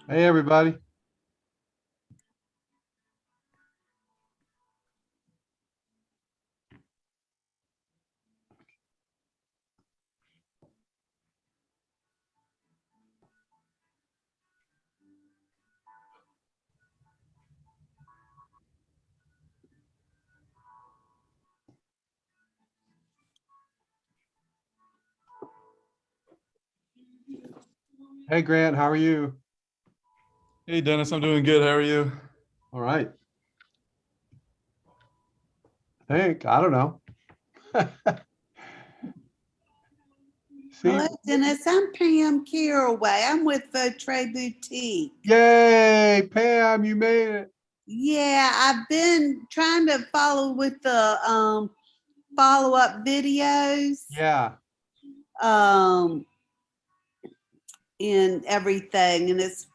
Hey, everybody. Hey, Grant, how are you? Hey Dennis, I'm doing good. How are you? All right. I don't know. See, Hello, Dennis. I'm Pam Caraway. I'm with Trade Boutique. yay, Pam, you made it. Yeah, I've been trying to follow with the follow-up videos Yeah. um, and everything, and it's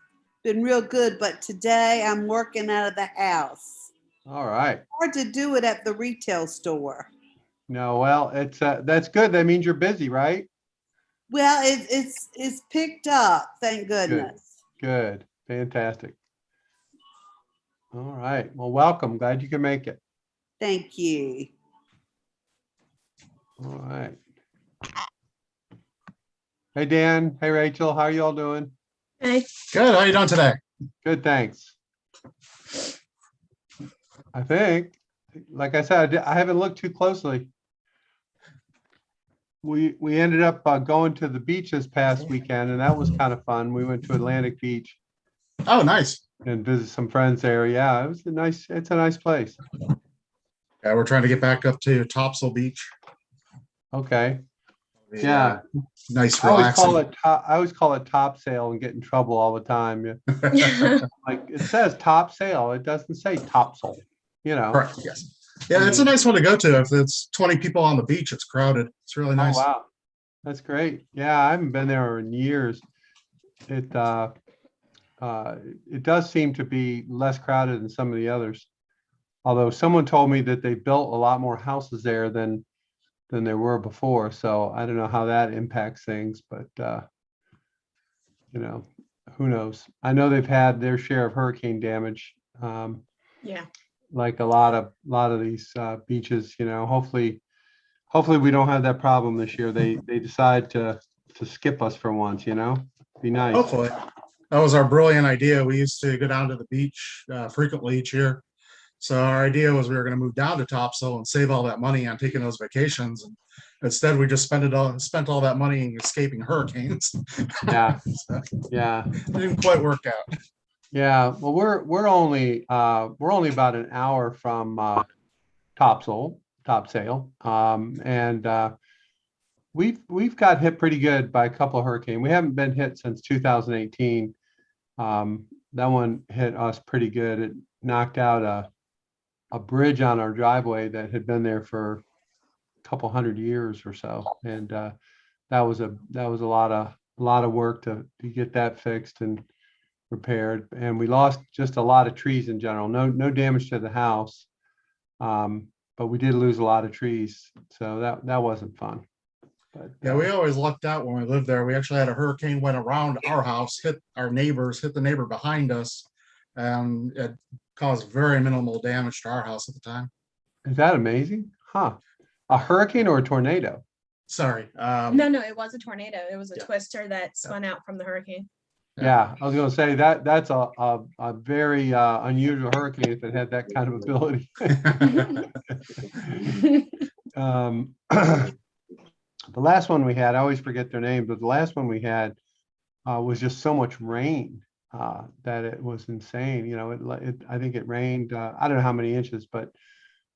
been real good. But today I'm working out of the house. All right. Hard to do it at the retail store. No, well, it's that's good. That means you're busy, right? Well, it's picked up, thank Good. goodness. Good. Fantastic. All right. Well, welcome. Glad you can make it. Thank you. All right. Hey, Dan. Hey, Rachel. How are you all doing? Hey, Good. How you doing today? Good, thanks. I think, like I said, I haven't looked too closely. We ended up going to the beach this past weekend, and that was kind of fun. We went to Atlantic Beach Oh, nice. and visit some friends there. Yeah, it's a nice place. Yeah, we're trying to get back up to Topsail Beach. Okay. Yeah, Yeah. nice, I relaxing. always call it top sail and get in trouble all the time. Yeah. Like it says top sail. It doesn't say topsail, you know. Correct. Yes. I Yeah, it's a mean, nice one to go to. If it's 20 people on the beach, it's crowded. It's really oh nice. wow. That's great. Yeah, I haven't been there in years. It uh it does seem to be less crowded than some of the others. Although someone told me that they built a lot more houses there than there were before. So I don't know how that impacts things, but you know, who knows? I know they've had their share of hurricane damage, yeah. like a lot of these beaches. Hopefully we don't have that problem this year. They decide to skip us for once. Be nice. Hopefully. That was our brilliant idea. We used to go down to the beach frequently each year. So our idea was we were going to move down to Topsail and save all that money on taking those vacations. And instead, we just spent all that money escaping hurricanes. Yeah, So yeah, it didn't quite work out. yeah. Well, we're only about an hour from Topsail, and we've got hit pretty good by a couple of hurricanes. We haven't been hit since 2018. That one hit us pretty good. It knocked out a bridge on our driveway that had been there for a couple hundred years or so, and that was a lot of work to get that fixed and repaired. And we lost just a lot of trees in general. No damage to the house, but we did lose a lot of trees, so that wasn't fun. But Yeah, we always lucked out when we lived there. We actually had a hurricane went around our house, hit our neighbors, hit the neighbor behind us, and it caused very minimal damage to our house at the time. is that amazing? Huh? A hurricane or a tornado? Sorry. No, it was a tornado. It was a Yeah. twister that Yeah. spun out from the hurricane. Yeah. Yeah, I was gonna say that's a very unusual hurricane if it had that kind of ability. Um, the last one we had, I always forget their name, but the last one we had was just so much rain that it was insane. I think it rained, I don't know how many inches, but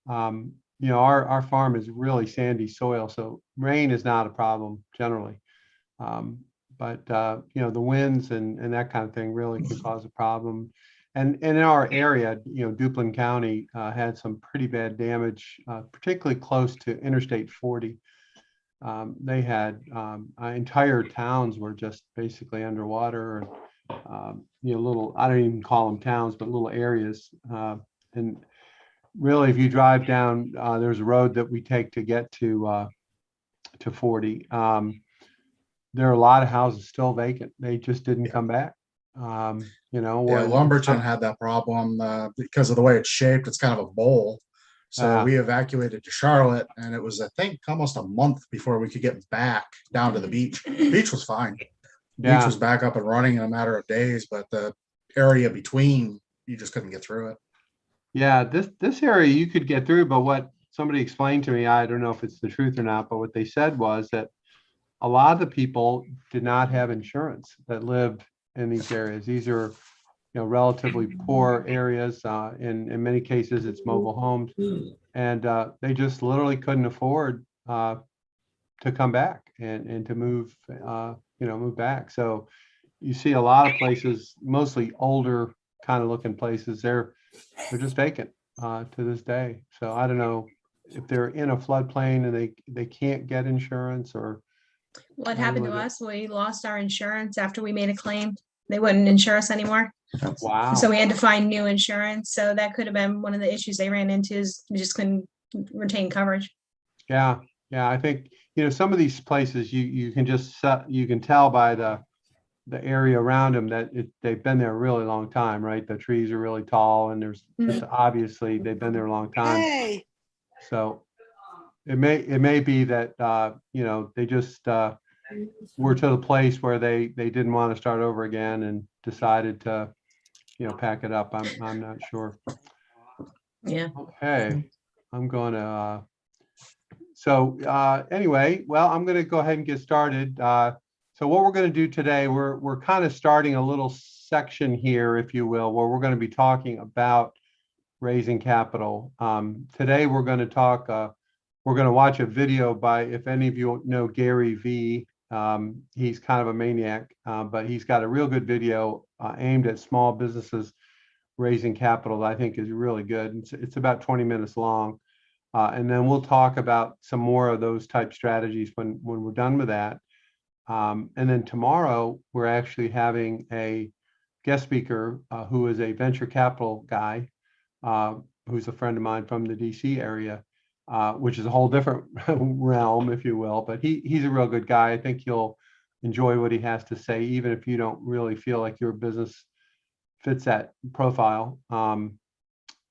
our farm is really sandy soil, so rain is not a problem generally. Um, but the winds and that kind of thing really can cause a problem. And in our area, Duplin County had some pretty bad damage, particularly close to Interstate 40. They had entire towns were just basically underwater, and little, I don't even call them towns, but little areas. And really, if you drive down, there's a road that we take to get to 40. There are a lot of houses still vacant. They just didn't come back. You know, Yeah, or Lumberton had that problem because of the way it's shaped. It's kind of a bowl. So Ah. we evacuated to Charlotte, and it was, I think, almost a month before we could get back down to the beach. Beach was fine. Beach yeah, was back up and running in a matter of days, but the area between, you just couldn't get through it. yeah, this area you could get through, but what somebody explained to me, I don't know if it's the truth or not, but what they said was that a lot of the people did not have insurance that lived in these areas. These are, you know, relatively poor areas. In many cases, it's mobile homes, and they just literally couldn't afford to come back and to move, you know, move back. So you see a lot of places, mostly older kind of looking places, they're just vacant to this day. So I don't know if they're in a floodplain and they can't get insurance or What I happened to really don't- us? We lost our insurance after we made a claim. They wouldn't insure us anymore. Wow. So we had to find new insurance. So that could have been one of the issues they ran into is we just couldn't retain coverage. Yeah, yeah. I think, you know, some of these places you can just you can tell by the area around them that they've been there a really long time, right? The trees are really tall and there's it's obviously they've been there a long time. Hey, So it may be that you know, they just were to the place where they didn't want to start over again and decided to, you know, pack it up. I'm not sure. Yeah. Okay, I'm gonna so anyway, well, I'm gonna go ahead and get started. So what we're gonna do today, we're kind of starting a little section here, if you will, where we're gonna be talking about raising capital. Today we're gonna talk, we're gonna watch a video by, if any of you know Gary Vee, he's kind of a maniac, but he's got a real good video aimed at small businesses raising capital that I think is really good. It's about 20 minutes long. And then we'll talk about some more of those type strategies when we're done with that. And then tomorrow, we're actually having a guest speaker who is a venture capital guy, who's a friend of mine from the DC area, which is a whole different realm, if you will. But he's a real good guy. I think you'll enjoy what he has to say, even if you don't really feel like your business fits that profile.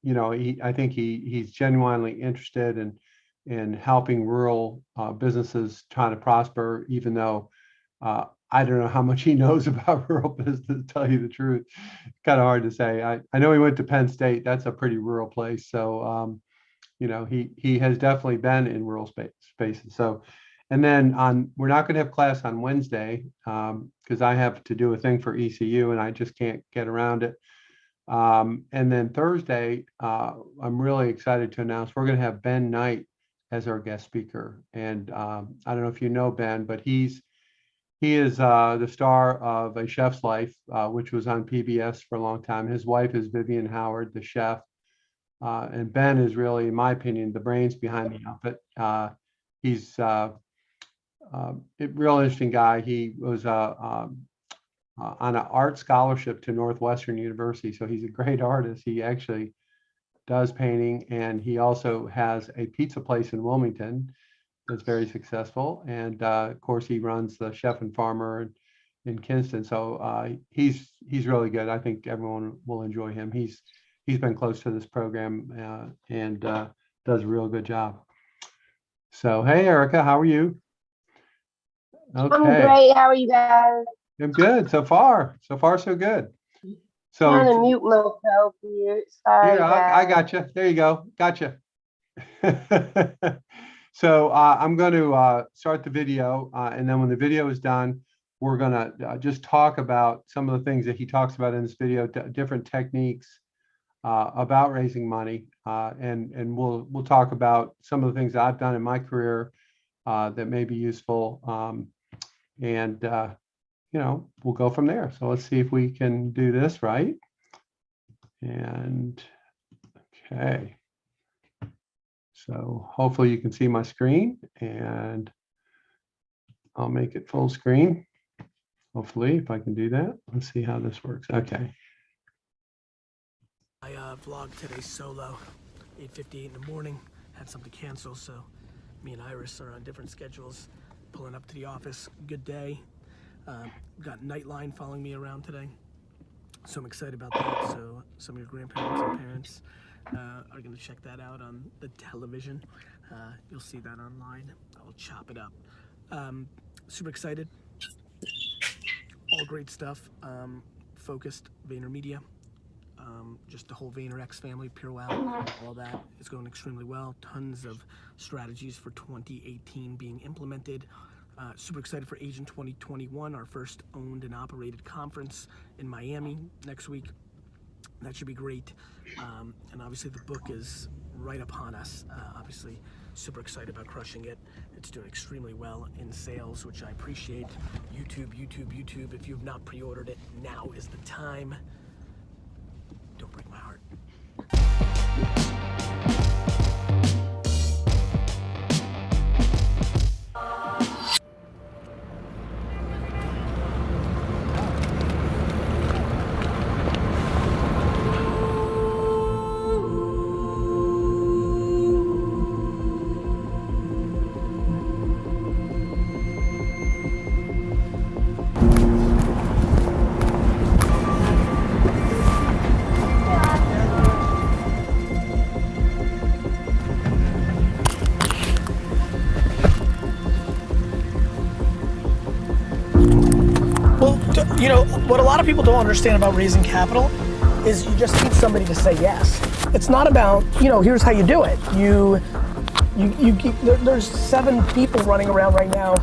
You know, I think he's genuinely interested in helping rural businesses trying to prosper, even though I don't know how much he knows about rural business, to tell you the truth. Kind of hard to say. I know he went to Penn State. That's a pretty rural place. So, you know, he has definitely been in rural spaces. So, and then we're not going to have class on Wednesday because I have to do a thing for ECU and I just can't get around it. And then Thursday, I'm really excited to announce we're going to have Ben Knight as our guest speaker. And I don't know if you know Ben, but he is the star of A Chef's Life, which was on PBS for a long time. His wife is Vivian Howard, the chef. And Ben is really, in my opinion, the brains behind the outfit. He's a real interesting guy. He was on an art scholarship to Northwestern University. So he's a great artist. He actually does painting, and he also has a pizza place in Wilmington that's very successful. And of course, he runs the Chef and Farmer in Kinston. So he's really good. I think everyone will enjoy him. He's been close to this program and does a real good job. So hey, Erica, how are you? I'm Okay, great. How are you guys? I'm good so far. So far, so good. Trying to So mute myself here. Sorry, here, I guys. got you. There you go. Gotcha. So I'm going to start the video, and then when the video is done, we're going to just talk about some of the things that he talks about in this video, different techniques about raising money, and we'll talk about some of the things that I've done in my career that may be useful, and you know, we'll go from there. So let's see if we can do this right. And okay. So hopefully you can see my screen and I'll make it full screen. Hopefully, if I can do that. Let's see how this works. Okay. I vlogged today solo, 8:58 in the morning, had something to cancel, so me and Iris are on different schedules, pulling up to the office. Good day. Got Nightline following me around today. So I'm excited about that. So some of your grandparents and parents are going to check that out on the television. You'll see that online. I'll chop it up. Super excited. All great stuff. Focused VaynerMedia. Just the whole VaynerX family, Pure Wow, all that is going extremely well. Tons of strategies for 2018 being implemented. Super excited for Agent 2021, our first owned and operated conference in Miami next week. That should be great. And obviously the book is right upon us. Obviously super excited about crushing it. It's doing extremely well in sales, which I appreciate. YouTube. If you've not pre-ordered it, now is the time. Don't break my heart. Well, you know, what a lot of people don't understand about raising capital is you just need somebody to say yes. It's not about, you know, here's how you do it. There's 7 people running around right now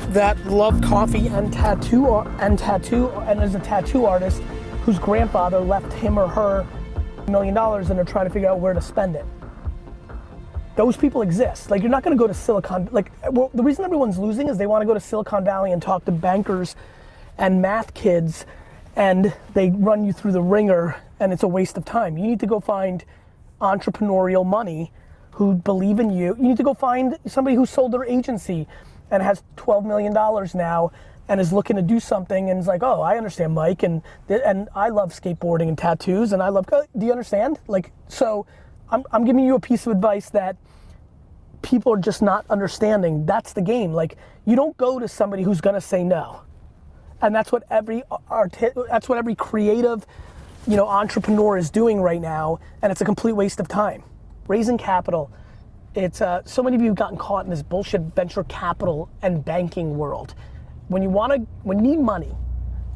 that love coffee and tattoo and is a tattoo artist whose grandfather left him or her $1 million and they're trying to figure out where to spend it. Those people exist. Like, you're not gonna go to Silicon, like, well, the reason everyone's losing is they wanna go to Silicon Valley and talk to bankers and math kids, and they run you through the ringer, and it's a waste of time. You need to go find entrepreneurial money who believe in you. You need to go find somebody who sold their agency and has $12 million now and is looking to do something and is like, oh, I understand Mike, and I love skateboarding and tattoos, and I love, do you understand? Like, so I'm giving you a piece of advice that people are just not understanding. That's the game. Like, you don't go to somebody who's gonna say no. And that's what every creative, you know, entrepreneur is doing right now, and it's a complete waste of time. Raising capital, it's so many of you have gotten caught in this bullshit venture capital and banking world. When you need money,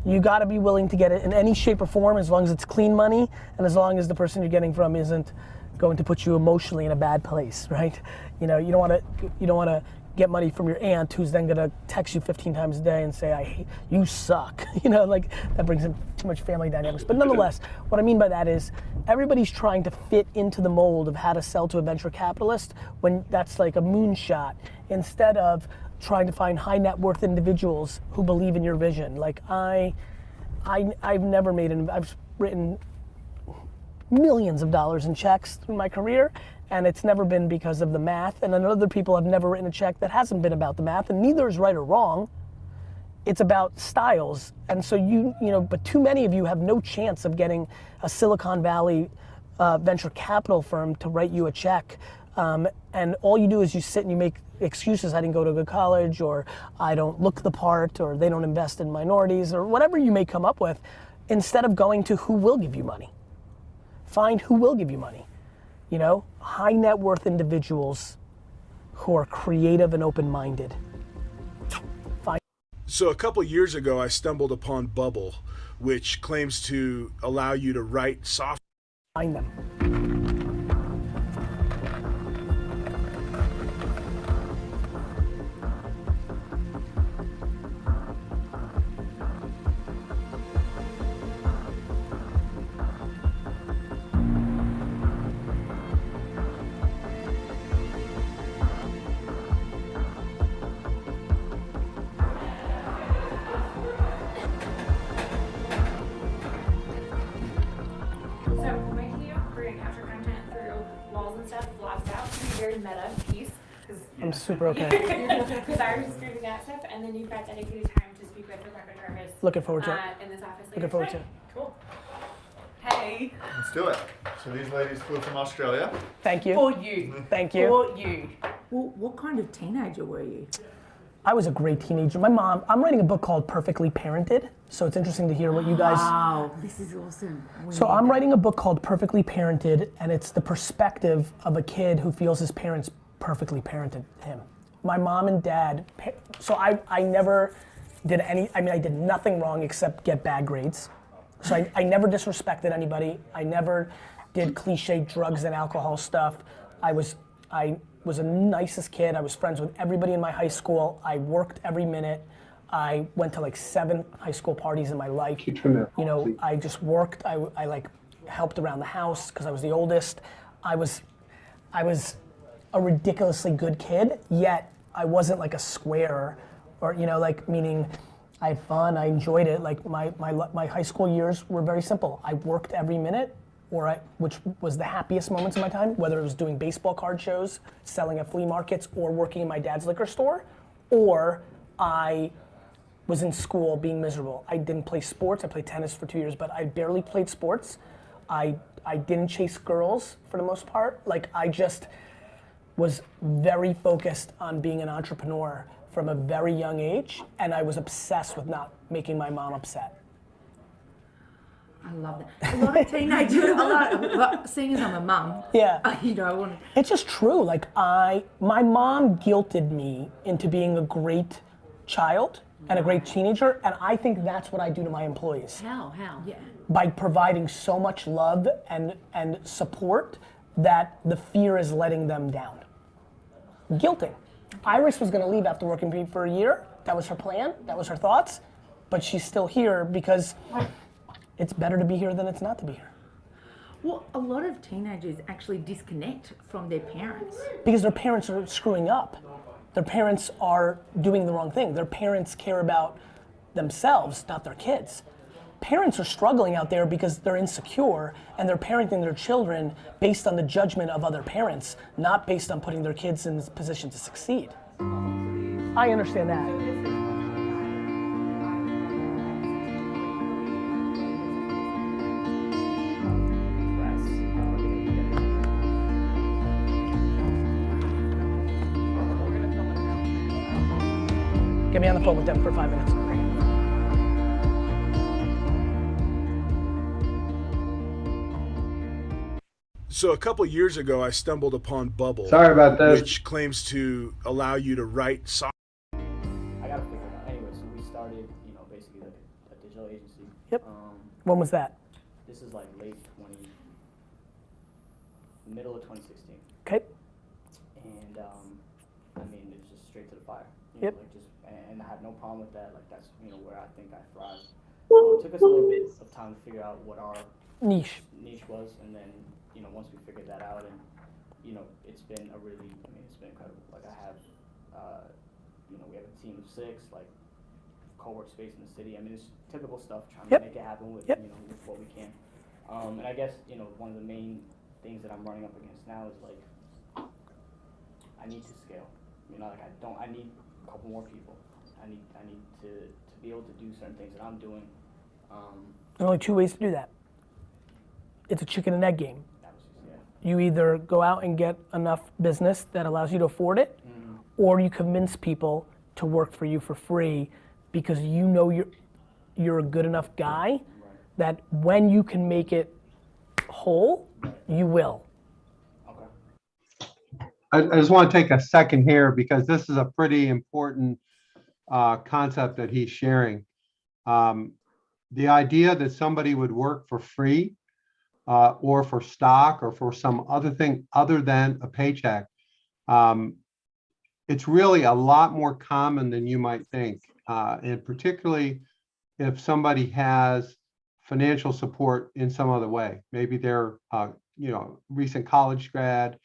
you got to be willing to get it in any shape or form, as long as it's clean money and as long as the person you're getting from isn't going to put you emotionally in a bad place, right? You know, you don't want to get money from your aunt who's then gonna text you 15 times a day and say, I hate you, suck. You know, like, that brings in too much family dynamics. But nonetheless, what I mean by that is everybody's trying to fit into the mold of how to sell to a venture capitalist when that's like a moonshot, instead of trying to find high net worth individuals who believe in your vision. Like, I've never I've written millions of dollars in checks through my career, and it's never been because of the math, and then other people have never written a check that hasn't been about the math, and neither is right or wrong. It's about styles. And so you know, but too many of you have no chance of getting a Silicon Valley venture capital firm to write you a check. And all you do is you sit and you make excuses. I didn't go to a good college, or I don't look the part, or they don't invest in minorities, or whatever you may come up with, instead of going to who will give you money. Find who will give you money. You know, high net worth individuals who are creative and open-minded. So a couple years ago, I stumbled upon Bubble, which claims to allow you to write software. Find them. Meta piece, I'm super okay. because I was just doing that stuff, and then you've got dedicated time to speak with Rebecca Jarvis. Looking forward to it. In this office. Looking forward to it. Cool. Hey. Let's do it. So these ladies flew from Australia. Thank you. For you. Thank you. For you. Well, what kind of teenager were you? I was a great teenager. My mom, I'm writing a book called Perfectly Parented, so it's interesting to hear what you guys. Wow, this is awesome. So I'm writing a book called Perfectly Parented, and it's the perspective of a kid who feels his parents perfectly parented him. My mom and dad, so I never did I did nothing wrong except get bad grades. So I never disrespected anybody. I never did cliche drugs and alcohol stuff. I was the nicest kid. I was friends with everybody in my high school. I worked every minute. I went to like 7 high school parties in my life. You know, I just worked. I like helped around the house because I was the oldest. I was a ridiculously good kid, yet I wasn't like a square, or you know, like meaning I had fun. I enjoyed it. Like my high school years were very simple. I worked every minute. Which was the happiest moments of my time, whether it was doing baseball card shows, selling at flea markets, or working in my dad's liquor store, or I was in school being miserable. I didn't play sports. I played tennis for 2 years, but I barely played sports. I didn't chase girls for the most part. Like I just was very focused on being an entrepreneur from a very young age, and I was obsessed with not making my mom upset. I love that. A lot of teenagers, seeing as I'm a mum, you know, I want to. It's just true. Like my mom guilted me into being a great child and a great teenager, and I think that's what I do to my employees. How? Yeah. By providing so much love and support that the fear is letting them down. Guilting. Iris was going to leave after working for me for a year. That was her plan. That was her thoughts. But she's still here because it's better to be here than it's not to be here. Well, a lot of teenagers actually disconnect from their parents. Because their parents are screwing up. Their parents are doing the wrong thing. Their parents care about themselves, not their kids. Parents are struggling out there because they're insecure and they're parenting their children based on the judgment of other parents, not based on putting their kids in this position to succeed. I understand that. Get me on the phone with them for 5 minutes. So a couple years ago, I stumbled upon Bubble. Sorry about this. Which claims to allow you to write songs. I gotta figure it out. Anyway, so we started, you know, basically like a digital agency. Yep. When was that? This is like middle of 2016. Okay. And I mean, it's just straight to the fire. Yep. Know, like and I had no problem with that. Like that's, you know, where I think I thrive. It took us a little bit of time to figure out what our niche was, and then, you know, once we figured that out, and you know, it's been it's been incredible. Like I have, you know, we have a team of 6, like co-work space in the city. I mean, it's typical stuff, trying to make it happen with, you know, with what we can. And I guess, you know, one of the main things that I'm running up against now is like, I need to scale. You know, like I need a couple more people. I need to be able to do certain things that I'm doing. There's only 2 ways to do that. It's a chicken and egg game. You either go out and get enough business that allows you to afford it, or you convince people to work for you for free because you know you're a good enough guy that when you can make it whole, you will. I just want to take a second here because this is a pretty important concept that he's sharing. The idea that somebody would work for free or for stock or for some other thing other than a paycheck, it's really a lot more common than you might think. And particularly if somebody has financial support in some other way. Maybe they're you know, recent college grad,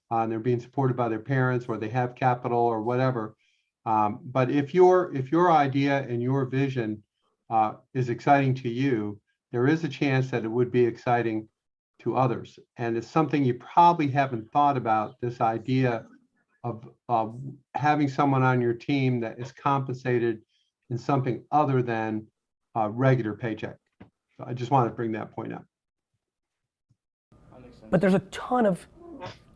and they're being supported by their parents, or they have capital or whatever. But if your idea and your vision is exciting to you, there is a chance that it would be exciting to others. And it's something you probably haven't thought about, this idea of having someone on your team that is compensated in something other than a regular paycheck. So I just wanted to bring that point up. But there's a ton of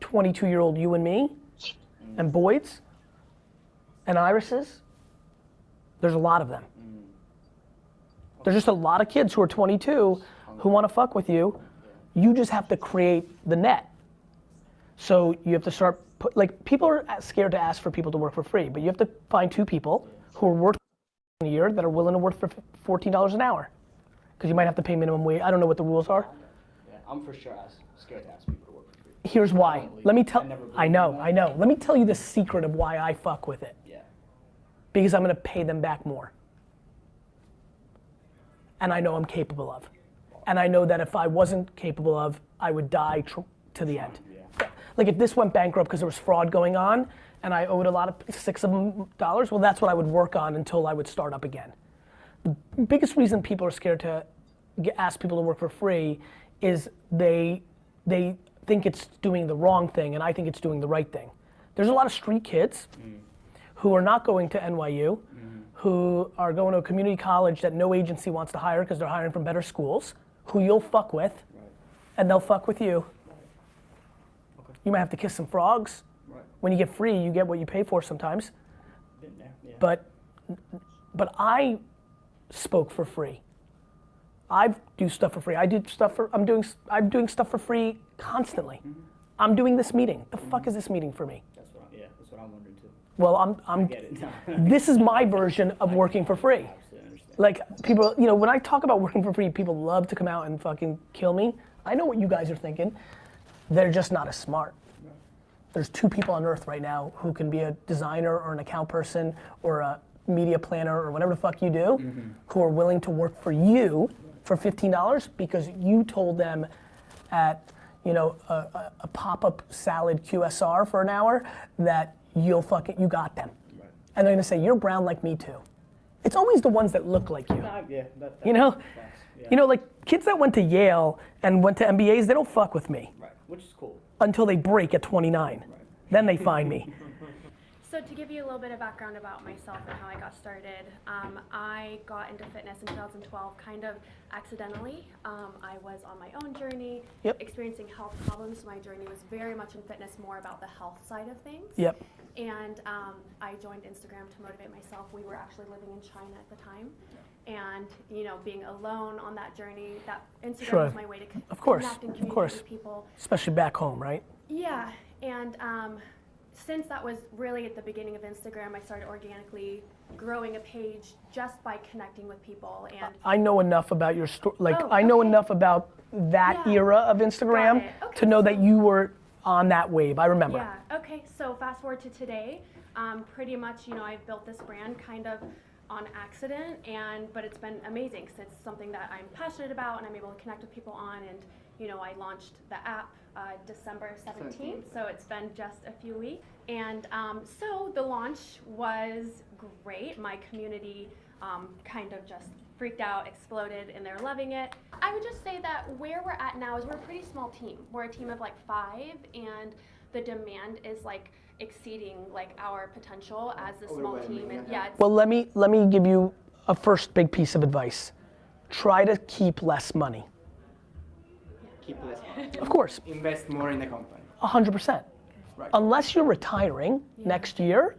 22-year-old you and me, and Boyds, and Irises, There's a lot of them. There's just a lot of kids who are 22 who want to fuck with you. You just have to create the net. So you have to start, people are scared to ask for people to work for free, but you have to find 2 people who are working a year that are willing to work for $14 an hour. Because you might have to pay minimum wage. I don't know what the rules are. Yeah, I'm for sure scared to ask people to work for free. Here's why. Let me tell, I know. Let me tell you the secret of why I fuck with it. Yeah. Because I'm gonna pay them back more. And I know I'm capable of. And I know that if I wasn't capable of, I would die to the end. Yeah. Like if this went bankrupt because there was fraud going on and I owed a lot of $6 of them, well, that's what I would work on until I would start up again. The biggest reason people are scared to ask people to work for free is they think it's doing the wrong thing, and I think it's doing the right thing. There's a lot of street kids who are not going to NYU, who are going to a community college that no agency wants to hire because they're hiring from better schools, who you'll fuck with, and they'll fuck with you. Okay. You might have to kiss some frogs. Right. When you get free, you get what you pay for sometimes. Been there. Yeah. But I spoke for free. I do stuff for free. I'm doing stuff for free constantly. I'm doing this meeting. The fuck is this meeting for me? That's what I'm wondering too. Well, I get it. this is my version of working for free. Absolutely understand. Like people, when I talk about working for free, people love to come out and fucking kill me. I know what you guys are thinking. They're just not as smart. There's 2 people on earth right now who can be a designer or an account person or a media planner or whatever the fuck you do, who are willing to work for you for $15 because you told them at a pop-up salad QSR for an hour that you got them. Right. And they're gonna say, you're brown like me too. It's always the ones that look like you. Yeah, Like kids that went to Yale and went to MBAs, they don't fuck with me. Right, which is cool. Until they break at 29. Right. Then they find me. So to give you a little bit of background about myself and how I got started, I got into fitness in 2012 kind of accidentally. I was on my own journey, experiencing health problems. My journey was very much in fitness, more about the health side of things. Yep. And I joined Instagram to motivate myself. We were actually living in China at the time. And being alone on that journey, that Instagram was my way to connect and communicate with people. Especially back home, right? Yeah, and since that was really at the beginning of Instagram, I started organically growing a page just by connecting with people. And I know enough about your story. I know enough about that era of Instagram to know that you were on that wave. I remember. Yeah. Okay. So fast forward to today. Pretty much, I've built this brand kind of on accident, but it's been amazing because it's something that I'm passionate about and I'm able to connect with people on. And I launched the app December 17th, so it's been just a few weeks. And so the launch was great. My community kind of just freaked out, exploded, and they're loving it. I would just say that where we're at now is we're a pretty small team. We're a team of 5, and the demand is exceeding our potential as a small team. And well, let me give you a first big piece of advice. Try to keep less money. Keep less money. Of course. Invest more in the company. 100%. Right. Unless you're retiring next year,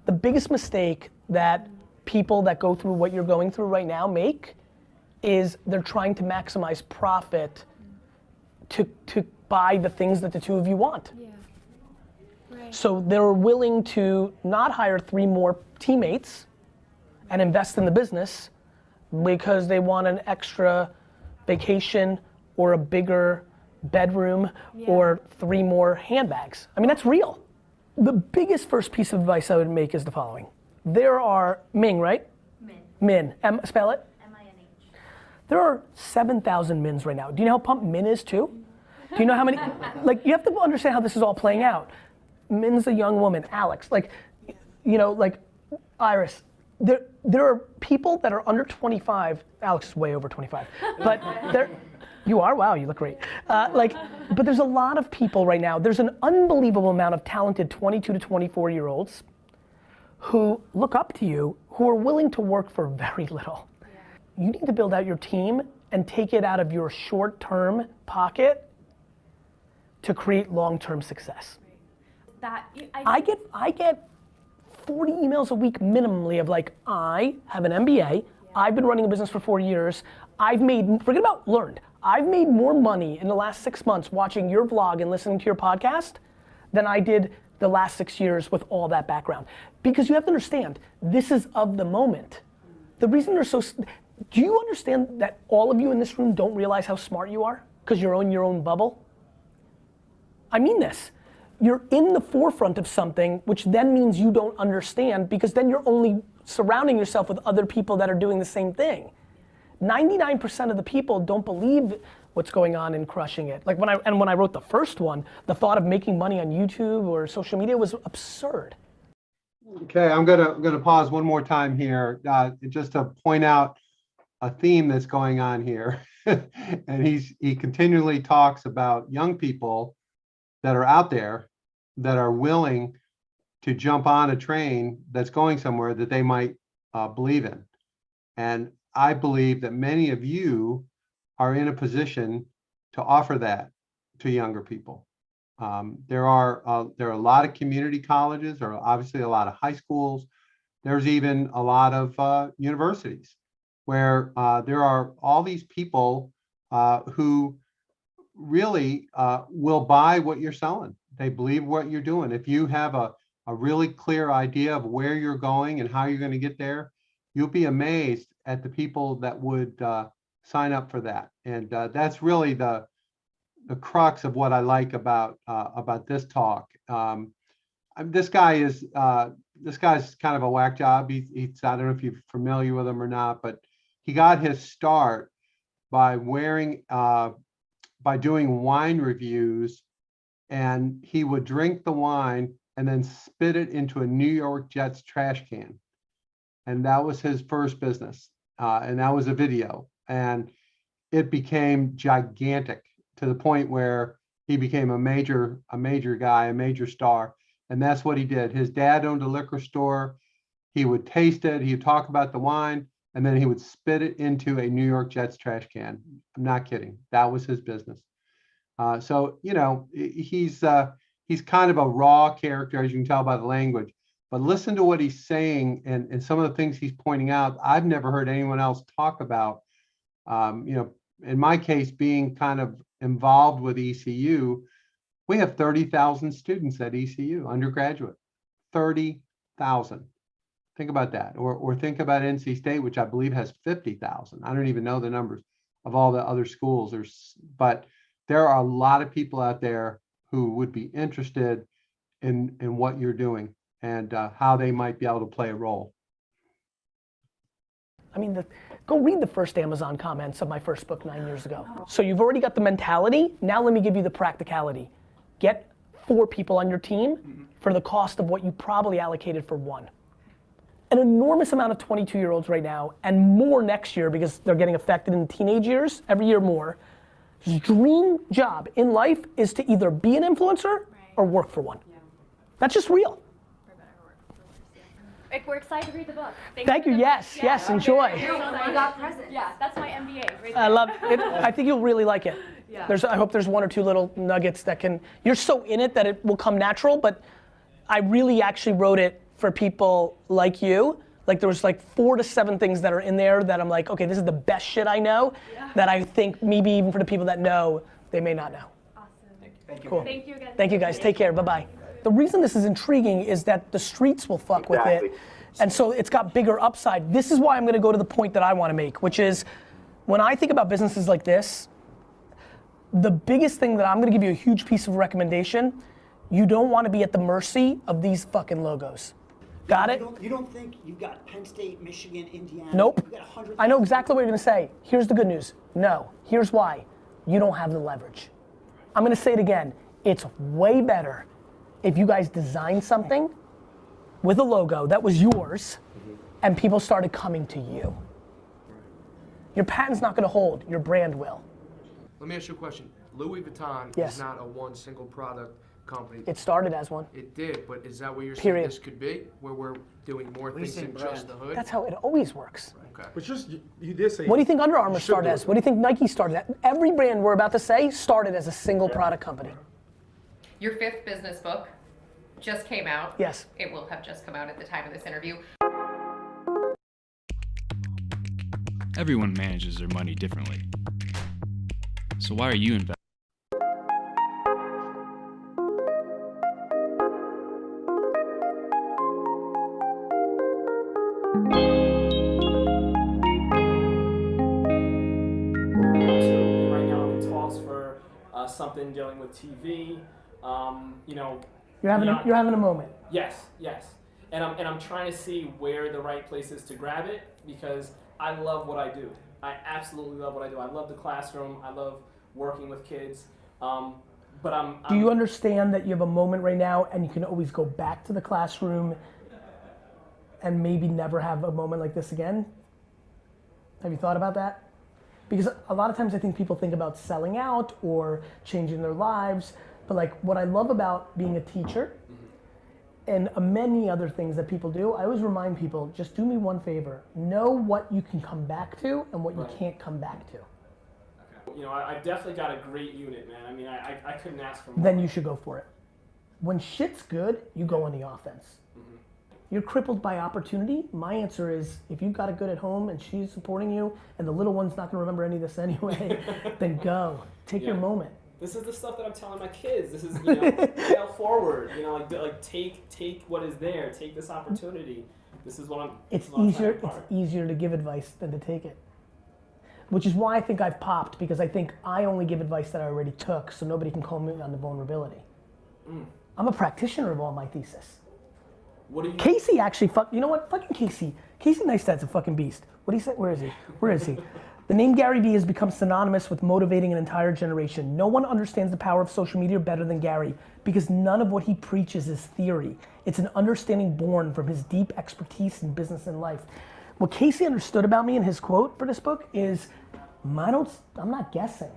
the biggest mistake that people that go through what you're going through right now make is they're trying to maximize profit to buy the things that the 2 of you want. Yeah. Right. So they're willing to not hire 3 more teammates and invest in the business because they want an extra vacation or a bigger bedroom or 3 more handbags. I mean, that's real. The biggest first piece of advice I would make is the following. There are, Ming, right? Min. Spell it? M-I-N-H. There are 7,000 Mins right now. Do you know how pumped Min is too? Do you know how many, you have to understand how this is all playing out. Min's a young woman, Alex, Iris. There are people that are under 25, Alex is way over 25, but you are? Wow, you look great. But there's a lot of people right now, there's an unbelievable amount of talented 22 to 24 year olds who look up to you, who are willing to work for very little. Yeah. You need to build out your team and take it out of your short-term pocket to create long-term success. That I get 40 emails a week minimally of like, I have an MBA, I've been running a business for 4 years, I've made, forget about learned, I've made more money in the last 6 months watching your vlog and listening to your podcast than I did the last 6 years with all that background. Because you have to understand, this is of the moment. The reason they're so, do you understand that all of you in this room don't realize how smart you are? Because you're in your own bubble? I mean this. You're in the forefront of something, which then means you don't understand, because then you're only surrounding yourself with other people that are doing the same thing. 99% of the people don't believe what's going on in crushing it. Like when I wrote the first one, the thought of making money on YouTube or social media was absurd. Okay, I'm gonna pause one more time here, just to point out a theme that's going on here. And he continually talks about young people that are out there that are willing to jump on a train that's going somewhere that they might believe in. And I believe that many of you are in a position to offer that to younger people. There are a lot of community colleges, there are obviously a lot of high schools. There's even a lot of universities where there are all these people who really will buy what you're selling. They believe what you're doing. If you have a really clear idea of where you're going and how you're going to get there, you'll be amazed at the people that would sign up for that. And that's really the crux of what I like about this talk. This guy's kind of a whack job. He's I don't know if you're familiar with him or not, but he got his start by doing wine reviews, and he would drink the wine and then spit it into a New York Jets trash can. And that was his first business. And that was a video. And it became gigantic to the point where he became a major guy, a major star. And that's what he did. His dad owned a liquor store. He would taste it. He'd talk about the wine, and then he would spit it into a New York Jets trash can. I'm not kidding. That was his business. So, you know, he's kind of a raw character, as you can tell by the language. But listen to what he's saying and some of the things he's pointing out. I've never heard anyone else talk about. You know, in my case, being kind of involved with ECU, we have 30,000 students at ECU, undergraduate, 30,000. Think about that. Or think about NC State, which I believe has 50,000. I don't even know the numbers of all the other schools. But there are a lot of people out there who would be interested in what you're doing and how they might be able to play a role. I mean, go read the first Amazon comments of my first book 9 years ago. So you've already got the mentality. Now let me give you the practicality. Get 4 people on your team for the cost of what you probably allocated for 1. An enormous amount of 22-year-olds right now, and more next year because they're getting affected in teenage years, every year more. His dream job in life is to either be an influencer or work for one. That's just real. We're excited to read the book. Thank you. Yes, enjoy. I got presents. Yeah, that's my MBA. Right I love it. I think you'll really like it. Yeah. I hope there's 1 or 2 little nuggets that can, you're so in it that it will come natural, but I really actually wrote it for people like you. Like there was like 4 to 7 things that are in there that I'm like, okay, this is the best shit I know, that I think maybe even for the people that know, they may not know. Awesome. Thank you. Cool. Thank you again. Thank you guys, take care, bye-bye. The reason this is intriguing is that the streets will fuck with it. And so it's got bigger upside. This is why I'm gonna go to the point that I wanna make, which is when I think about businesses like this, the biggest thing that I'm gonna give you a huge piece of recommendation, you don't wanna be at the mercy of these fucking logos. Got it? You don't think you've got Penn State, Michigan, Indiana? Nope. You've got 100. I know exactly what you're gonna say. Here's the good news. No, here's why. You don't have the leverage. I'm gonna say it again. It's way better if you guys design something with a logo that was yours and people started coming to you. Your patent's not gonna hold, your brand will. Let me ask you a question. Louis Vuitton Yes. is not a one single product company. It started as one. It did, but is that what you're Period. saying this could be? Where we're doing more things than just the hood? That's how it always works. Okay. But you did say. What do you think Under Armour started as? What do you think Nike started as? Every brand we're about to say started as a single product company. Your 5th business book just came out. Yes. It will have just come out at the time of this interview. Everyone manages their money differently. So why are you investing? Right now I'm in talks for something dealing with TV. You know, You're having a moment. Yes, yes. And I'm trying to see where the right place is to grab it because I love what I do. I absolutely love what I do. I love the classroom. I love working with kids. But Do you understand that you have a moment right now and you can always go back to the classroom and maybe never have a moment like this again? Have you thought about that? Because a lot of times I think people think about selling out or changing their lives, but like what I love about being a teacher and many other things that people do, I always remind people, just do me one favor. Know what you can come back to and what you can't come back to. you know, I've definitely got a great unit, man. I mean, I couldn't ask for more. Then you should go for it. When shit's good, you go on the offense. You're crippled by opportunity. My answer is, if you've got a good at home and she's supporting you and the little one's not gonna remember any of this anyway, then go. Take your moment. This is the stuff that I'm telling my kids. This is, you know, fail forward. You know, like take what is there. Take this opportunity. This is what I'm. It's easier to give advice than to take it. Which is why I think I've popped, because I think I only give advice that I already took, so nobody can call me on the vulnerability. I'm a practitioner of all my thesis. What do you? Casey actually, you know what? Fucking Casey. Casey Neistat's a fucking beast. What do you say? Where is he? Where is he? The name Gary Vee has become synonymous with motivating an entire generation. No one understands the power of social media better than Gary, because none of what he preaches is theory. It's an understanding born from his deep expertise in business and life. What Casey understood about me in his quote for this book is, I'm not guessing.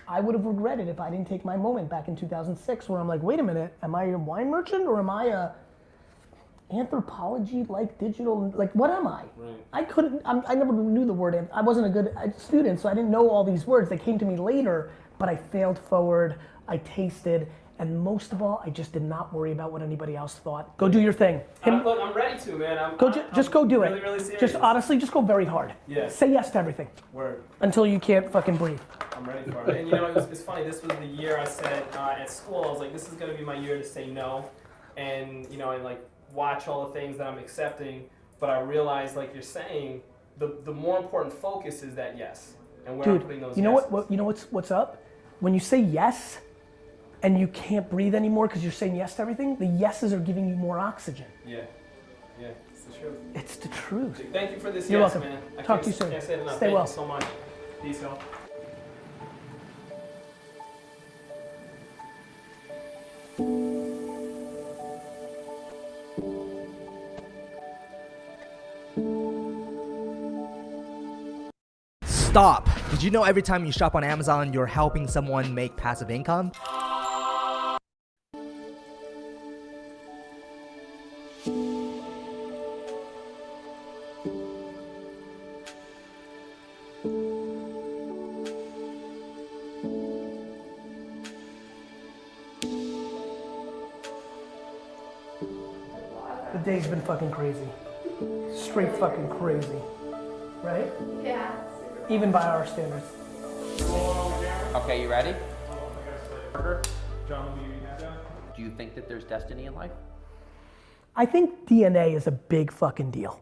I would have regretted if I didn't take my moment back in 2006 where I'm like, wait a minute, am I a wine merchant or am I a anthropology, like digital, like what am I? Right. I never knew the word, I wasn't a good student, so I didn't know all these words. They came to me later, but I failed forward, I tasted, and most of all, I just did not worry about what anybody else thought. Go do your thing. Look, I'm ready to, man. Just go do really, it. really serious. Just honestly, just go very hard. Yeah. Say yes to everything. Word. Until you can't fucking breathe. I'm ready for it. And you know, it's funny, this was the year I said at school, I was like, this is gonna be my year to say no. And you know, and like watch all the things that I'm accepting, but I realized, like you're saying, the more important focus is that yes. And where I'm putting those you know yeses. what you know what's up? When you say yes and you can't breathe anymore because you're saying yes to everything, the yeses are giving you more oxygen. Yeah. Yeah, it's the truth. It's the truth. Thank you for this You're yes, welcome. man. I Talk to you soon. Can't say it enough. Stay Thank well. you so much. Peace out. Stop! Did you know every time you shop on Amazon, you're helping someone make passive income? The day's been fucking crazy. Straight fucking crazy. Right? Yeah. Even by our standards. Okay, you ready? John, Do you think that there's destiny in life? I think DNA is a big fucking deal.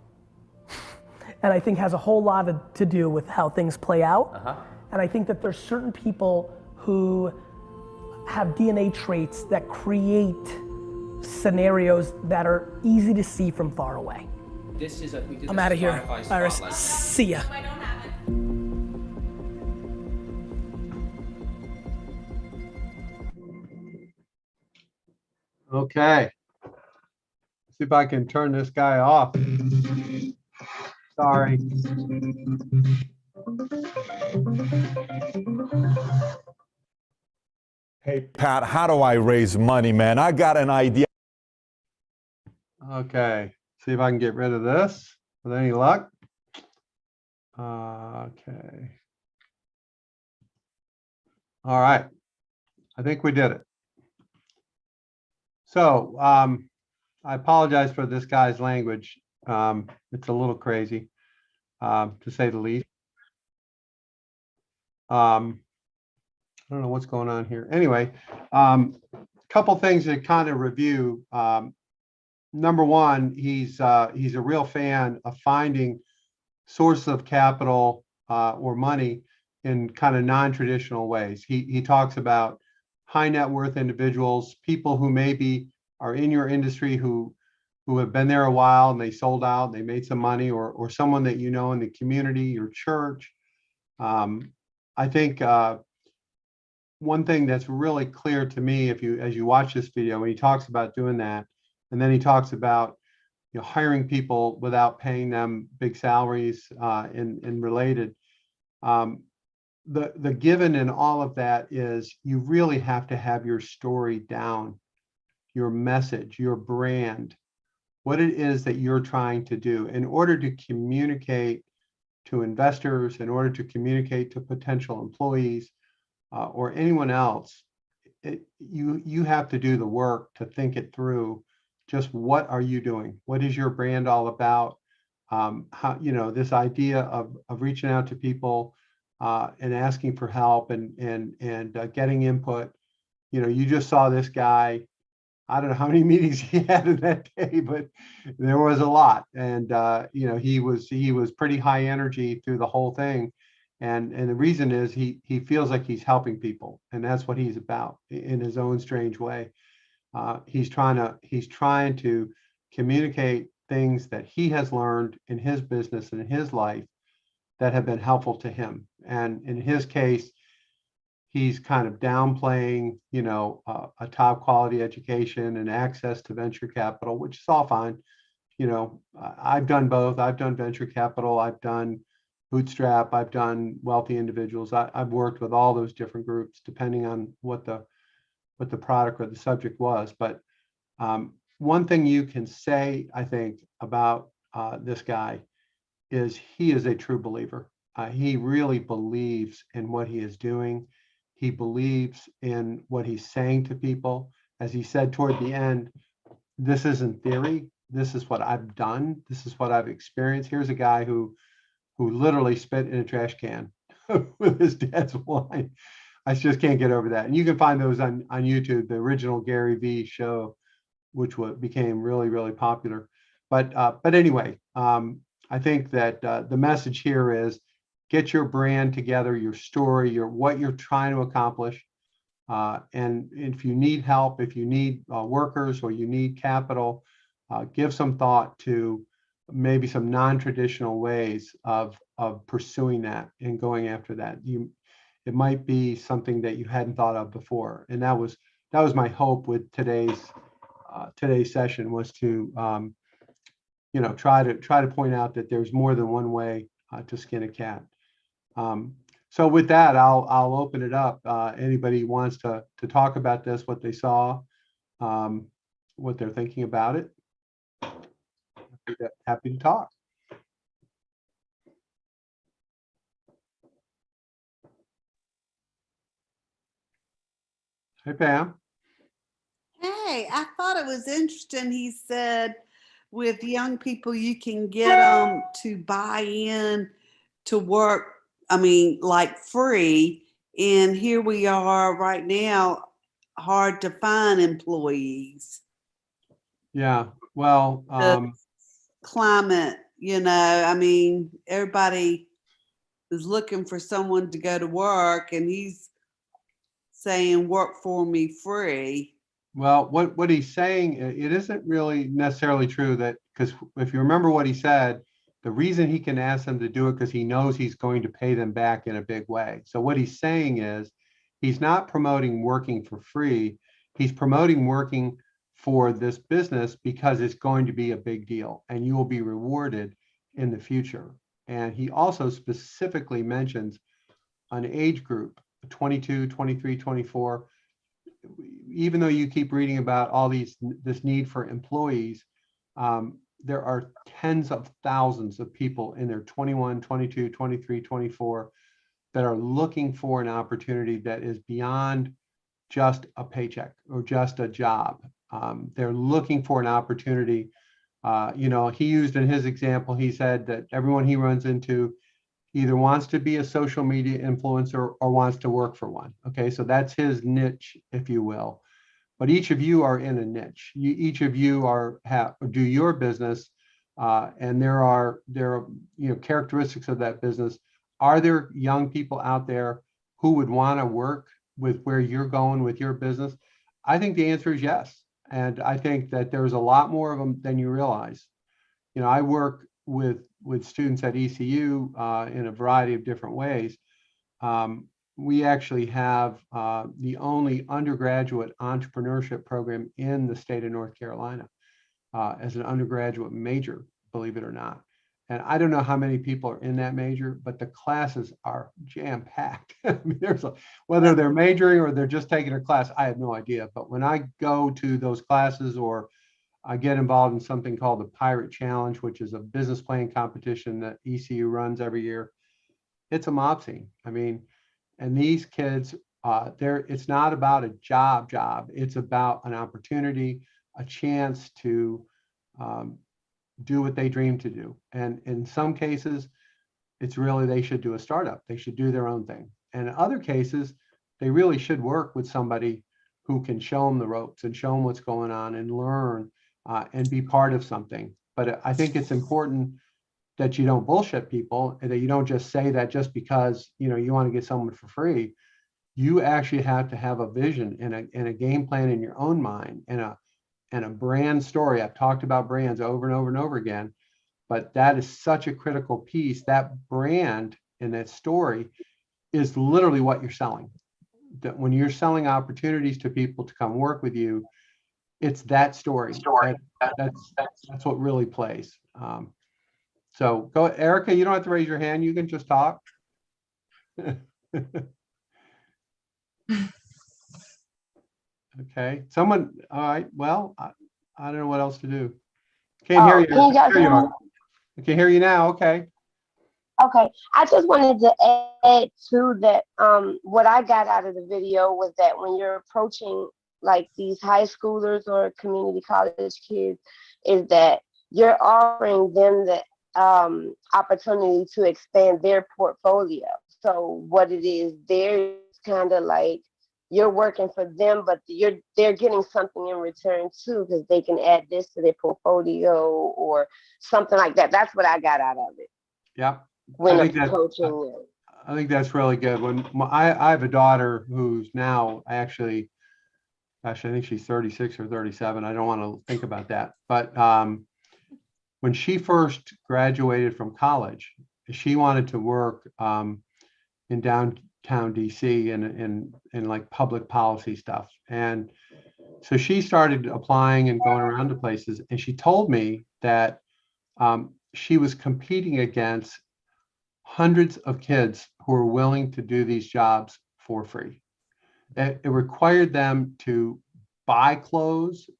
And I think has a whole lot to do with how things play out. And I think that there's certain people who have DNA traits that create scenarios that are easy to see from far away. This is we did I'm this out of here. Spotify Iris, spotlight. see ya. Okay. See if I can turn this guy off. Sorry. Hey, Pat, how do I raise money, man? I got an idea. Okay. See if I can get rid of this with any luck. Okay. All right. I think we did it. So I apologize for this guy's language. It's a little crazy, to say the least. I don't know what's going on here. Anyway, couple things to kind of review. Number one, he's a real fan of finding sources of capital or money in kind of non-traditional ways. He talks about high net worth individuals, people who maybe are in your industry who have been there a while and they sold out, and they made some money, or someone that you know in the community, your church. I think one thing that's really clear to me, as you watch this video, when he talks about doing that, and then he talks about hiring people without paying them big salaries and related. The given in all of that is you really have to have your story down, your message, your brand, what it is that you're trying to do in order to communicate to investors, in order to communicate to potential employees or anyone else. You have to do the work to think it through. Just what are you doing? What is your brand all about? How, this idea of reaching out to people and asking for help and getting input. You just saw this guy. I don't know how many meetings he had in that day, but there was a lot. And he was pretty high energy through the whole thing. And the reason is he feels like he's helping people, and that's what he's about in his own strange way. He's trying to communicate things that he has learned in his business and in his life that have been helpful to him. And in his case, he's kind of downplaying, a top quality education and access to venture capital, which is all fine. I've done both. I've done venture capital. I've done bootstrap. I've done wealthy individuals. I've worked with all those different groups, depending on what the product or the subject was. But one thing you can say, I think, about this guy is he is a true believer. He really believes in what he is doing. He believes in what he's saying to people. As he said toward the end, this isn't theory. This is what I've done. This is what I've experienced. Here's a guy who literally spit in a trash can with his dad's wine. I just can't get over that. And you can find those on YouTube, the original Gary Vee show, which became really, really popular. But anyway, I think that the message here is get your brand together, your story, what you're trying to accomplish. And if you need help, if you need workers or you need capital, give some thought to maybe some non-traditional ways of pursuing that and going after that. It might be something that you hadn't thought of before. And that was my hope with today's session, was to try to point out that there's more than one way to skin a cat. So with that, I'll open it up. Anybody wants to talk about this, what they saw, what they're thinking about it. Happy to talk. Hey, Pam. Hey, I thought it was interesting. He said with young people, you can get them to buy in to work, like free. And here we are right now, hard to find employees. Yeah, well, climate, everybody is looking for someone to go to work, and he's saying work for me free. Well, what he's saying, it isn't really necessarily true, that because if you remember what he said, the reason he can ask them to do it because he knows he's going to pay them back in a big way. So what he's saying is he's not promoting working for free. He's promoting working for this business because it's going to be a big deal and you will be rewarded in the future. And he also specifically mentions an age group, 22, 23, 24. Even though you keep reading about all this need for employees, there are tens of thousands of people in their 21, 22, 23, 24 that are looking for an opportunity that is beyond just a paycheck or just a job. They're looking for an opportunity. He used in his example, he said that everyone he runs into either wants to be a social media influencer or wants to work for one. Okay, so that's his niche, if you will. But each of you are in a niche. Each of you do your business, and there are characteristics of that business. Are there young people out there who would want to work with where you're going with your business? I think the answer is yes. And I think that there's a lot more of them than you realize. I work with students at ECU in a variety of different ways. We actually have the only undergraduate entrepreneurship program in the state of North Carolina as an undergraduate major, believe it or not. And I don't know how many people are in that major, but the classes are jam-packed. I mean, whether they're majoring or they're just taking a class, I have no idea. But when I go to those classes or I get involved in something called the Pirate Challenge, which is a business plan competition that ECU runs every year, it's a mob scene. I mean, and these kids, it's not about a job. It's about an opportunity, a chance to do what they dream to do. And in some cases, it's really they should do a startup. They should do their own thing. And in other cases, they really should work with somebody who can show them the ropes and show them what's going on and learn and be part of something. But I think it's important that you don't bullshit people and that you don't just say that just because you want to get someone for free. You actually have to have a vision and a game plan in your own mind and a brand story. I've talked about brands over and over and over again, but that is such a critical piece. That brand and that story is literally what you're selling. That when you're selling opportunities to people to come work with you, it's that story. That's what really plays. So go, Erica, you don't have to raise your hand. You can just talk. Okay, all right, well, I don't know what else to do. Can't hear you. Can you guys hear me? I can hear you now, okay. Okay, I just wanted to add to that. What I got out of the video was that when you're approaching like these high schoolers or community college kids, is that you're offering them the opportunity to expand their portfolio. So what it is, they're kind of like you're working for them, but they're getting something in return too, because they can add this to their portfolio or something like that. That's what I got out of it. Yeah. When I think that's really good. When I have a daughter who's now actually, gosh, I think she's 36 or 37. I don't want to think about that. But when she first graduated from college, she wanted to work in downtown DC in like public policy stuff. And so she started applying and going around to places. And she told me that she was competing against hundreds of kids who are willing to do these jobs for free. It required them to buy clothes,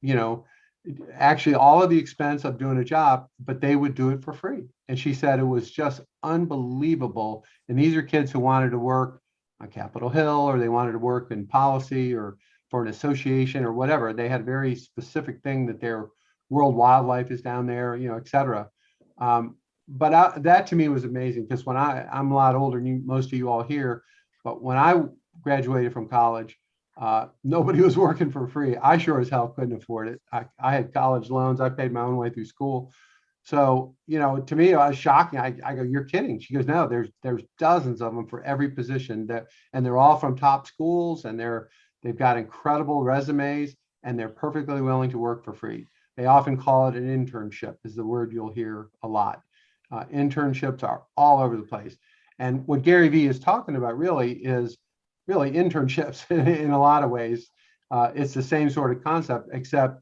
actually all of the expense of doing a job, but they would do it for free. And she said it was just unbelievable. And these are kids who wanted to work on Capitol Hill, or they wanted to work in policy or for an association or whatever. They had a very specific thing that their World Wildlife is down there, et cetera. But that to me was amazing, because when I'm a lot older than most of you all here, but when I graduated from college, nobody was working for free. I sure as hell couldn't afford it. I had college loans. I paid my own way through school. So, to me, it was shocking. I go, you're kidding. She goes, no, there's dozens of them for every position and they're all from top schools, and they've got incredible resumes, and they're perfectly willing to work for free. They often call it an internship, is the word you'll hear a lot. Internships are all over the place. And what Gary Vee is talking about really is internships in a lot of ways. It's the same sort of concept, except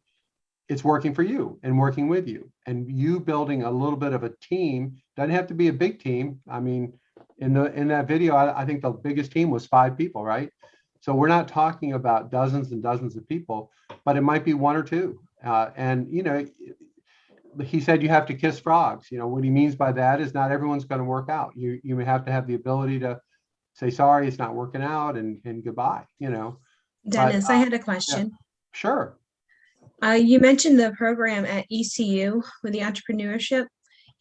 it's working for you and working with you, and you building a little bit of a team. Doesn't have to be a big team. I mean, in that video, I think the biggest team was 5 people, right? So we're not talking about dozens and dozens of people, but it might be 1 or 2. And he said you have to kiss frogs. What he means by that is not everyone's going to work out. You may have to have the ability to say, sorry, it's not working out, and goodbye, Dennis, I had a question. Yeah, sure. You mentioned the program at ECU with the entrepreneurship.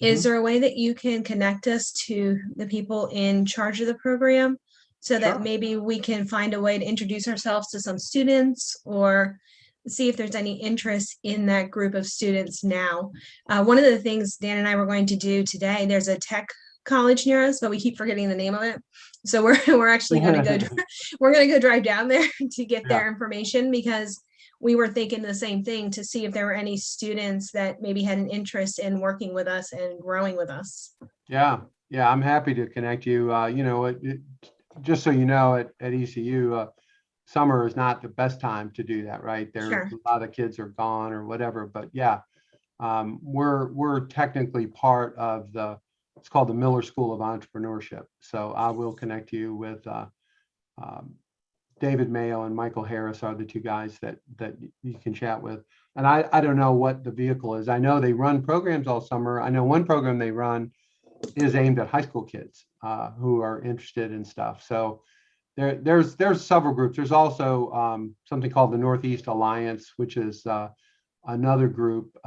Is there a way that you can connect us to the people in charge of the program so that maybe we can find a way to introduce ourselves to some students or see if there's any interest in that group of students now? One of the things Dan and I were going to do today, there's a tech college near us, but we keep forgetting the name of it. So we're actually going to go, we're going to go drive down there to get their information, because we were thinking the same thing, to see if there were any students that maybe had an interest in working with us and growing with us. Yeah, I'm happy to connect you. Just so you know, at ECU, summer is not the best time to do that, right? A lot of kids are gone or whatever, but yeah, we're technically part of it's called the Miller School of Entrepreneurship. So I will connect you with David Mayo and Michael Harris are the two guys that you can chat with. And I don't know what the vehicle is. I know they run programs all summer. I know one program they run is aimed at high school kids who are interested in stuff. So there's several groups. There's also something called the Northeast Alliance, which is another group.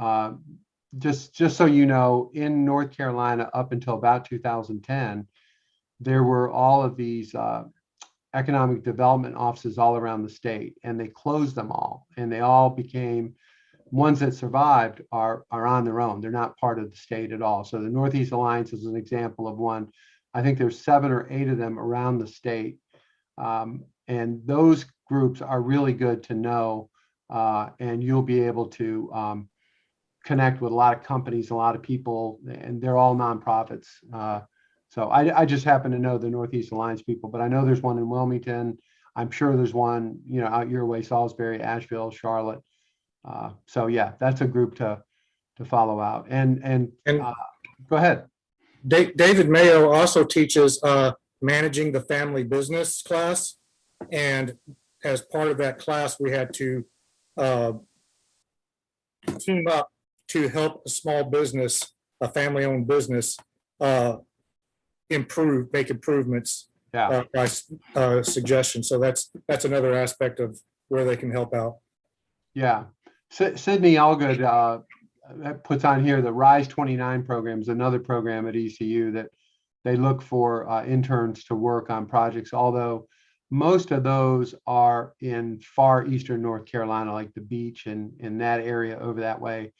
Just so you know, in North Carolina, up until about 2010, there were all of these economic development offices all around the state, and they closed them all, and they all became ones that survived are on their own. They're not part of the state at all. So the Northeast Alliance is an example of one. I think there's 7 or 8 of them around the state. And those groups are really good to know, and you'll be able to connect with a lot of companies, a lot of people, and they're all nonprofits. So I just happen to know the Northeast Alliance people, but I know there's one in Wilmington. I'm sure there's one, out your way, Salisbury, Asheville, Charlotte. So yeah, that's a group to follow out. And go ahead. David Mayo also teaches managing the family business class, and as part of that class, we had to team up to help a small business, a family-owned business, make improvements by suggestion. So that's another aspect of where they can help out. Yeah, Sydney Allgood puts on here the Rise 29 program is another program at ECU that they look for interns to work on projects, although most of those are in far eastern North Carolina, like the beach and in that area over that way,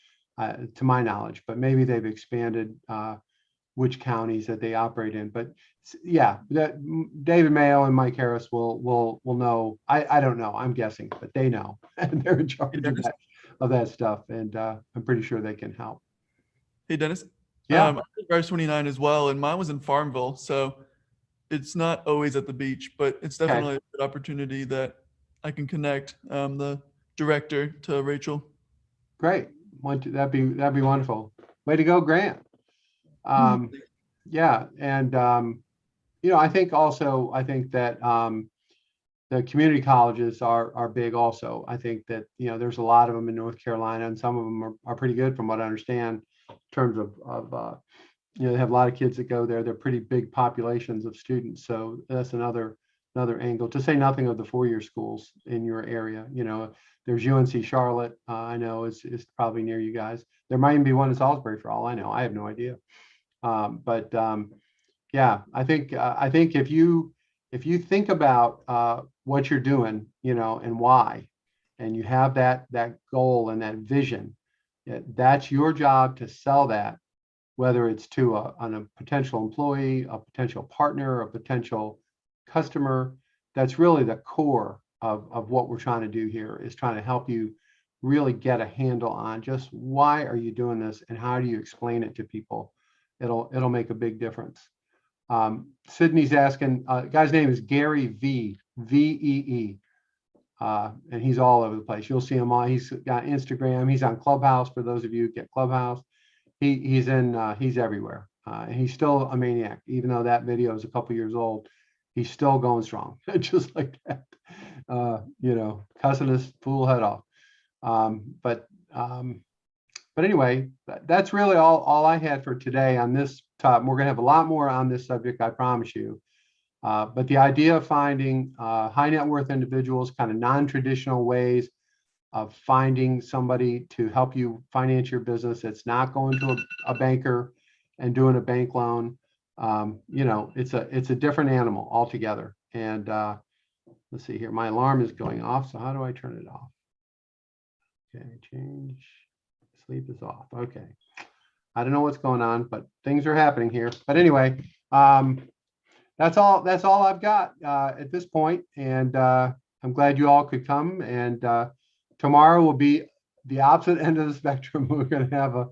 to my knowledge, but maybe they've expanded which counties that they operate in. But yeah, David Mayo and Mike Harris will know. I don't know, I'm guessing, but they know, and they're in charge of that stuff, and I'm pretty sure they can help. Hey, Dennis. Yeah. I did Rise 29 as well, and mine was in Farmville, so it's not always at the beach, but it's definitely a good opportunity that I can connect the director to Rachel. Great. That'd be wonderful. Way to go, Grant. Yeah, and I think that the community colleges are big also. I think that there's a lot of them in North Carolina, and some of them are pretty good from what I understand in terms of they have a lot of kids that go there. They're pretty big populations of students, so that's another angle, to say nothing of the four-year schools in your area. There's UNC Charlotte, I know is probably near you guys. There might even be one in Salisbury for all I know. I have no idea. Yeah, I think if you think about what you're doing, and why, and you have that goal and that vision, that's your job to sell that, whether it's to a potential employee, a potential partner, a potential customer. That's really the core of what we're trying to do here, is trying to help you really get a handle on just why are you doing this and how do you explain it to people. It'll make a big difference. Sydney's asking, guy's name is Gary V-E-E, and he's all over the place. You'll see him on, he's got Instagram, he's on Clubhouse, for those of you who get Clubhouse. He's everywhere. And he's still a maniac, even though that video is a couple years old. He's still going strong, just like that. Cussing his fool head off. But anyway, that's really all I had for today on this topic. We're going to have a lot more on this subject, I promise you. But the idea of finding high net worth individuals, kind of non-traditional ways of finding somebody to help you finance your business. It's not going to a banker and doing a bank loan. You know, it's a different animal altogether. And let's see here, my alarm is going off. So how do I turn it off? Okay, change, sleep is off. Okay. I don't know what's going on, but things are happening here. But anyway, that's all I've got at this point. And I'm glad you all could come. And tomorrow will be the opposite end of the spectrum. We're going to have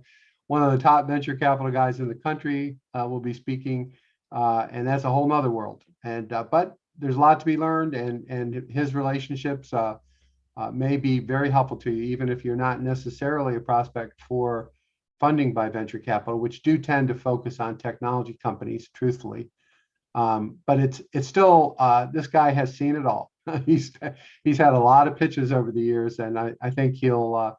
one of the top venture capital guys in the country will be speaking, and that's a whole nother world. And but there's a lot to be learned, and his relationships may be very helpful to you, even if you're not necessarily a prospect for funding by venture capital, which do tend to focus on technology companies, truthfully. But it's still this guy has seen it all. He's had a lot of pitches over the years, and I think he'll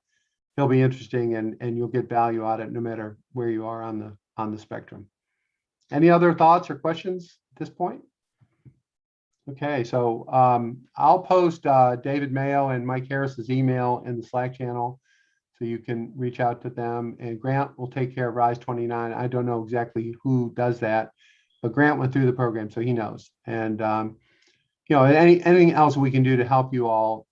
be interesting, and you'll get value out of it no matter where you are on the spectrum. Any other thoughts or questions at this point? Okay, so I'll post David Mayo and Mike Harris's email in the Slack channel, so you can reach out to them. And Grant will take care of Rise 29. I don't know exactly who does that, but Grant went through the program, so he knows. And you know, anything else we can do to help you all,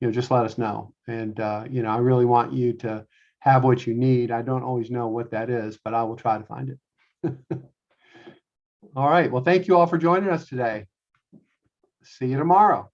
you know, just let us know. And you know, I really want you to have what you need. I don't always know what that is, but I will try to find it. All right. Well, thank you all for joining us today. See you tomorrow.